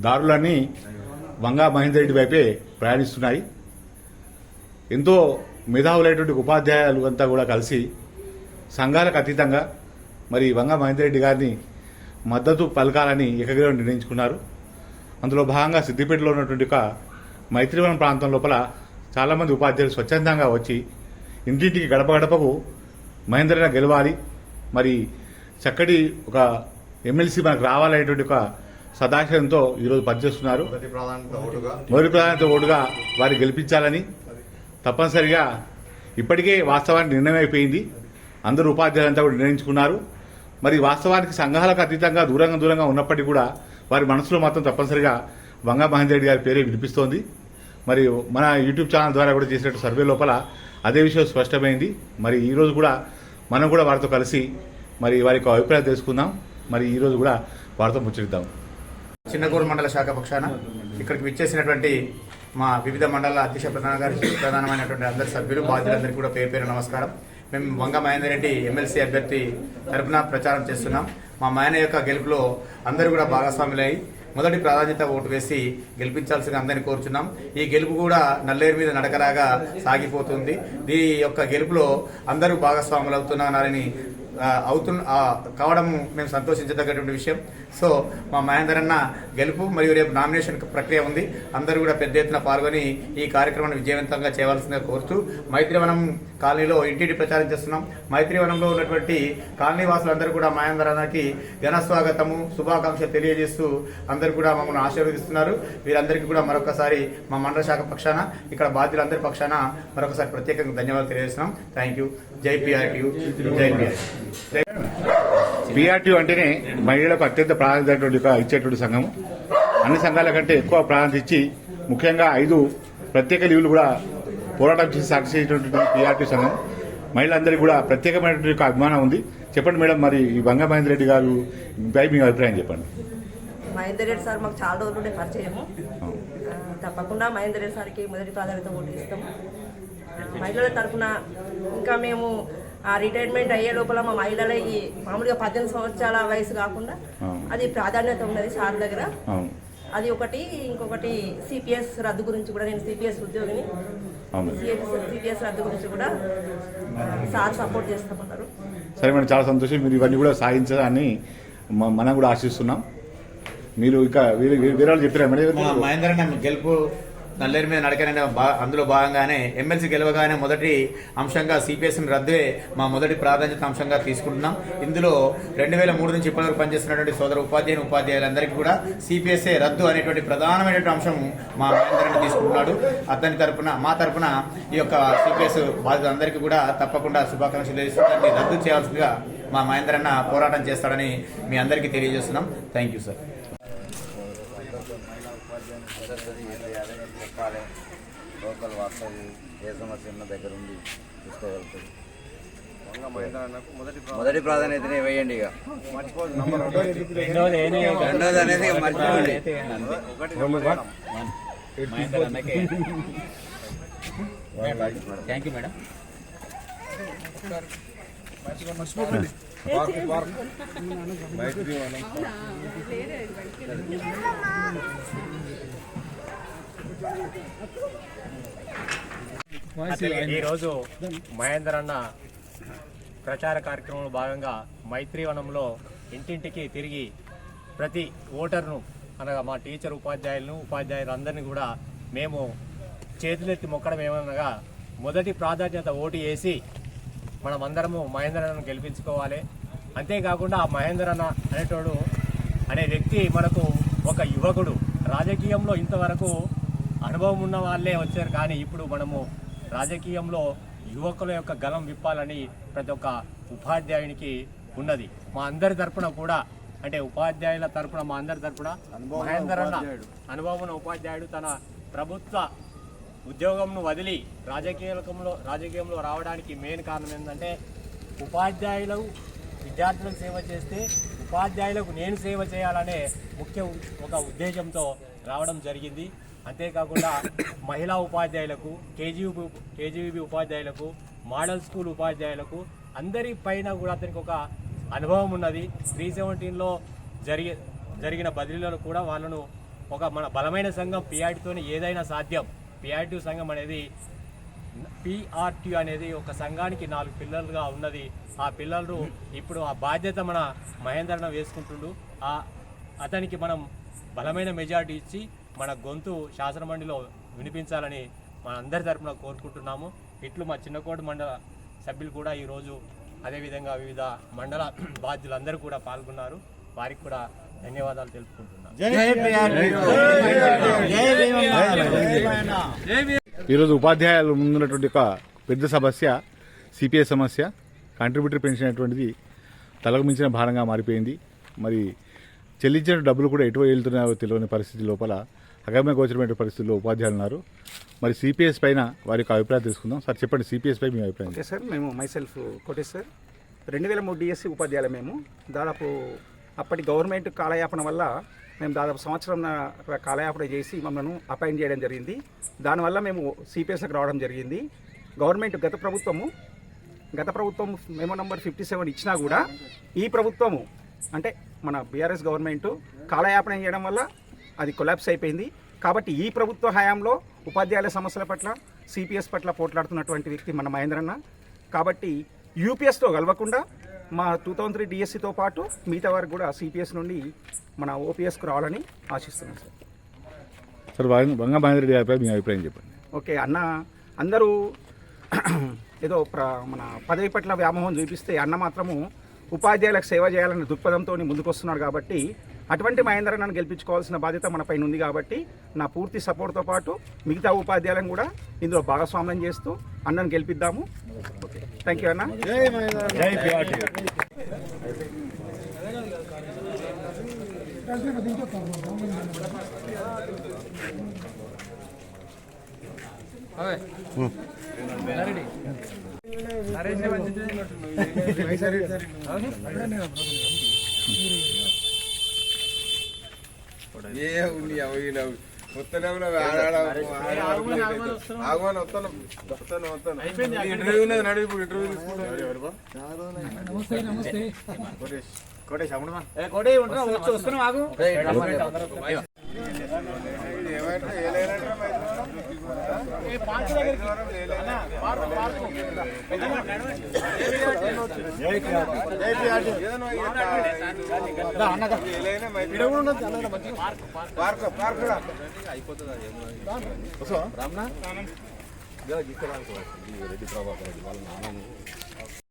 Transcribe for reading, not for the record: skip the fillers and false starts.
దారులన్నీ వంగా మహేందర్ రెడ్డి వైపే ప్రయాణిస్తున్నాయి. ఎంతో మేధావులైనటువంటి ఉపాధ్యాయులు అంతా కూడా కలిసి సంఘాలకు అతీతంగా మరి వంగా మహేందర్ రెడ్డి గారిని మద్దతు పలకాలని ఏకగ్రీవం నిర్ణయించుకున్నారు. అందులో భాగంగా సిద్దిపేటలో ఉన్నటువంటి ఒక మైత్రివనం ప్రాంతం లోపల చాలామంది ఉపాధ్యాయులు స్వచ్ఛందంగా వచ్చి ఇంటింటికి గడప గడపకు మహేందర్ గెలవాలి, మరి చక్కటి ఒక ఎమ్మెల్సీ మనకు రావాలనేటువంటి ఒక సదాశయంతో ఈరోజు పనిచేస్తున్నారు. మొదటి ప్రాధాన్యత ఓటుగా వారిని గెలిపించాలని తప్పనిసరిగా ఇప్పటికే వాస్తవానికి నిర్ణయం అయిపోయింది. అందరూ ఉపాధ్యాయులంతా కూడా నిర్ణయించుకున్నారు. మరి వాస్తవానికి సంఘాలకు అతీతంగా దూరంగా ఉన్నప్పటికీ కూడా వారి మనసులో మాత్రం తప్పనిసరిగా వంగా మహేందర్ రెడ్డి గారి పేరే వినిపిస్తోంది. మరి మన యూట్యూబ్ ఛానల్ ద్వారా కూడా చేసినట్టు సర్వే లోపల అదే విషయం స్పష్టమైంది. మరి ఈరోజు కూడా మనం కూడా వారితో కలిసి మరి వారి యొక్క అభిప్రాయం తెలుసుకుందాం. మరి ఈరోజు కూడా వారితో ముచ్చరిద్దాం. చిన్నగూరు మండల శాఖ పక్షాన ఇక్కడికి విచ్చేసినటువంటి మా వివిధ మండల అధ్యక్ష ప్రధానమైనటువంటి అందరి సభ్యులు బాధ్యులందరికీ కూడా పేరు పేరు నమస్కారం. మేము వంగా మహేందర్ రెడ్డి ఎమ్మెల్సీ అభ్యర్థి తరఫున ప్రచారం చేస్తున్నాం. మా మాయన యొక్క గెలుపులో అందరూ కూడా భాగస్వాములై మొదటి ప్రాధాన్యత ఓటు వేసి గెలిపించాల్సిందిగా అందరినీ కోరుచున్నాం. ఈ గెలుపు కూడా నల్లేరు మీద నడకలాగా సాగిపోతుంది. ఈ యొక్క గెలుపులో అందరూ భాగస్వాములు అవుతున్నారని కావడం మేము సంతోషించదగ్గటువంటి విషయం. సో మా మహేందర్ అన్న గెలుపు మరియు రేపు నామినేషన్ ప్రక్రియ ఉంది. అందరూ కూడా పెద్ద ఎత్తున పాల్గొని ఈ కార్యక్రమాన్ని విజయవంతంగా చేయవలసిందిగా కోరుతూ మైత్రివనం కాలనీలో ఇంటింటి ప్రచారం చేస్తున్నాం. మైత్రివనంలో ఉన్నటువంటి కాలనీ వాసులందరూ కూడా మహేందర్ అన్నకి ఘనస్వాగతము శుభాకాంక్షలు తెలియజేస్తూ అందరూ కూడా మమ్మల్ని ఆశీర్వదిస్తున్నారు. వీరందరికీ కూడా మరొకసారి మా మండల శాఖ పక్షాన ఇక్కడ బాధ్యులందరి పక్షాన మరొకసారి ప్రత్యేకంగా ధన్యవాదాలు తెలియజేస్తున్నాం. Thank you. జై PRTU, జై PRTU అంటేనే మహిళలకు అత్యంత ప్రాధాన్యత ఇచ్చేటువంటి సంఘం. అన్ని సంఘాల కంటే ఎక్కువ ప్రాధాన్యత ఇచ్చి ముఖ్యంగా 5 ప్రత్యేక లీవ్లు కూడా పోరాటం చేసి సాక్షించేటువంటి PRTU సంఘం. మహిళలందరికీ కూడా ప్రత్యేకమైనటువంటి అభిమానం ఉంది. చెప్పండి మేడం, మరి ఈ వంగా మహేందర్ రెడ్డి గారు పై మీ అభిప్రాయం చెప్పండి. మహేందర్ రెడ్డి సార్ మాకు చాలా రోజుల నుండి పరిచయము. తప్పకుండా మహేందర్ రెడ్డి సార్కి మొదటి ప్రాధాన్యత ఓటు ఇస్తాము. మహిళల తరఫున ఇంకా మేము రిటైర్మెంట్ అయ్యే లోపల మా మహిళలకి మామూలుగా 18 సంవత్సరాల వయసు కాకుండా అది ప్రాధాన్యత ఉన్నది సార్ దగ్గర. అది ఒకటి. ఇంకొకటి CPS రద్దు గురించి కూడా, నేను CPS ఉద్యోగిని, CPS రద్దు గురించి కూడా సార్ సపోర్ట్ చేస్తామన్నారు. సరే మేడం, చాలా సంతోషం. మీరు ఇవన్నీ కూడా సాధించాలని మనం కూడా ఆశిస్తున్నాం. మీరు ఇక వేరే వాళ్ళు చెప్పారా మేడం? మహేందర్ అన్న గెలుపు నల్లేరు మీద నడకనే అందులో భాగంగానే ఎమ్మెల్సీ గెలవగానే మొదటి అంశంగా CPS రద్దే మా మొదటి ప్రాధాన్యత అంశంగా తీసుకుంటున్నాం. ఇందులో 2003 నుంచి ఇప్పటివరకు పనిచేస్తున్నటువంటి సోదర ఉపాధ్యాయులందరికీ కూడా CPS రద్దు అనేటువంటి ప్రధానమైనటువంటి అంశం మా మహేందర్ తీసుకుంటున్నాడు. అతని తరపున మా తరపున ఈ యొక్క CPS బాధితులందరికీ కూడా తప్పకుండా శుభాకాంక్షలు తెలియజేస్తున్నాం. రద్దు చేయాల్సిందిగా మా మహేందర్ అన్న పోరాటం చేస్తాడని మీ అందరికీ తెలియజేస్తున్నాం. Thank you sir. చెప్పాలి, లోకల్ వాస్తవం ఏ సమస్య ఉన్న దగ్గర ఉండి చూసుకోగలుగుతుంది. మొదటి ప్రాధాన్యతనే వేయండి. ఇక రెండోది అనేది మర్చిపోండి. Thank you madam. ఈరోజు మహేందర్ అన్న ప్రచార కార్యక్రమంలో భాగంగా మైత్రివనంలో ఇంటింటికి తిరిగి ప్రతి ఓటర్ను అనగా మా టీచర్ ఉపాధ్యాయులందరినీ కూడా మేము చేతులెత్తి మొక్కడం ఏమనగా మొదటి ప్రాధాన్యత ఓటు వేసి మనమందరము మహేందర్ అన్నను గెలిపించుకోవాలి. అంతేకాకుండా ఆ మహేందర్ అన్న అనే వ్యక్తి మనకు ఒక యువకుడు. రాజకీయంలో ఇంతవరకు అనుభవం ఉన్న వాళ్ళే వచ్చారు, కానీ ఇప్పుడు మనము రాజకీయంలో యువకుల యొక్క గలం విప్పాలని ప్రతి ఒక్క ఉపాధ్యాయునికి ఉన్నది. మా అందరి తరపున కూడా, అంటే ఉపాధ్యాయుల తరపున మా అందరి తరపున మహేందర్ అన్న అనుభవం ఉన్న ఉపాధ్యాయుడు తన ప్రభుత్వ ఉద్యోగంను వదిలి రాజకీయంలో రావడానికి మెయిన్ కారణం ఏంటంటే ఉపాధ్యాయులు విద్యార్థులకు సేవ చేస్తే ఉపాధ్యాయులకు నేను సేవ చేయాలనే ఒక ఉద్దేశంతో రావడం జరిగింది. అంతేకాకుండా మహిళా ఉపాధ్యాయులకు, కేజీబీ ఉపాధ్యాయులకు, మోడల్ స్కూల్ ఉపాధ్యాయులకు అందరి పైన కూడా అతనికి ఒక అనుభవం ఉన్నది. 317లో జరిగిన బదిలీలలో కూడా వాళ్ళను ఒక మన బలమైన సంఘం పిఆర్టీతోనే ఏదైనా సాధ్యం. పిఆర్టీ సంఘం అనేది పిఆర్టీ అనేది ఒక సంఘానికి 4 పిల్లలుగా ఉన్నది. ఆ పిల్లలు ఇప్పుడు ఆ బాధ్యత మన మహేందరన్న వేసుకుంటుండు. అతనికి మనం బలమైన మెజారిటీ ఇచ్చి మన గొంతు శాసనమండలిలో వినిపించాలని మన అందరి తరఫున కోరుకుంటున్నాము. ఇట్లు మా చిన్నకోట మండల సభ్యులు కూడా ఈరోజు అదేవిధంగా వివిధ మండల బాధ్యులందరూ కూడా పాల్గొన్నారు. వారికి కూడా ధన్యవాదాలు తెలుపుకుంటున్నాను. ఈరోజు ఉపాధ్యాయులు ముందున్నటువంటి ఒక పెద్ద సమస్య సిపిఎస్ సమస్య. కాంట్రిబ్యూటరీ పెన్షన్ అనేటువంటిది తలకు మించిన భారంగా మారిపోయింది. మరి చెల్లించిన డబ్బులు కూడా ఎటు వెళ్తున్నాయో తెలియని పరిస్థితి లోపల అగమ్య గోచరమైన పరిస్థితుల్లో ఉపాధ్యాయులు ఉన్నారు. మరి సిపిఎస్ పైన వారి యొక్క అభిప్రాయం తీసుకుందాం. సార్ చెప్పండి, సిపిఎస్ పై మీ అభిప్రాయం. ఓకే సార్, మేము మైసెల్ఫ్ కోటేశ్వర్ 2003 డిఎస్సి ఉపాధ్యాయులు. మేము దాదాపు అప్పటి గవర్నమెంట్ కాలయాపన వల్ల మేము దాదాపు సంవత్సరం కాలయాపన చేసి మమ్మల్ని అపాయింట్ చేయడం జరిగింది. దానివల్ల మేము సిపిఎస్కి రావడం జరిగింది. గవర్నమెంట్ గత ప్రభుత్వం మెమో నంబర్ 57 ఇచ్చినా కూడా ఈ ప్రభుత్వము అంటే మన బీఆర్ఎస్ గవర్నమెంట్ కాలయాపన చేయడం వల్ల అది కొలాప్స్ అయిపోయింది. కాబట్టి ఈ ప్రభుత్వ హయాంలో ఉపాధ్యాయుల సమస్యల పట్ల సిపిఎస్ పట్ల పోట్లాడుతున్నటువంటి వ్యక్తి మన మహేంద్రన్న. కాబట్టి యూపీఎస్తో కలవకుండా మా 2003 డిఎస్సితో పాటు మిగతా వారికి కూడా సిపిఎస్ నుండి మన ఓపీఎస్కు రావాలని ఆశిస్తున్నాం సార్. సార్ వంగ మహేందర్ రెడ్డి గారిపై మీ అభిప్రాయం చెప్పండి. ఓకే అన్న, అందరూ ఏదో మన పదవి పట్ల వ్యామోహం చూపిస్తే అన్న మాత్రము ఉపాధ్యాయులకు సేవ చేయాలనే దృక్పథంతో ముందుకొస్తున్నాడు. కాబట్టి అటువంటి మహేందరన్నను గెలిపించుకోవాల్సిన బాధ్యత మన పైన ఉంది. కాబట్టి నా పూర్తి సపోర్ట్తో పాటు మిగతా ఉపాధ్యాయులను కూడా ఇందులో భాగస్వామ్యం చేస్తూ అన్నను గెలిపిద్దాము. ఓకే, థ్యాంక్ యూ అన్న. రామ్నా రెడ్డి ప్రభాకర్ రెడ్డి వాళ్ళ నాన్న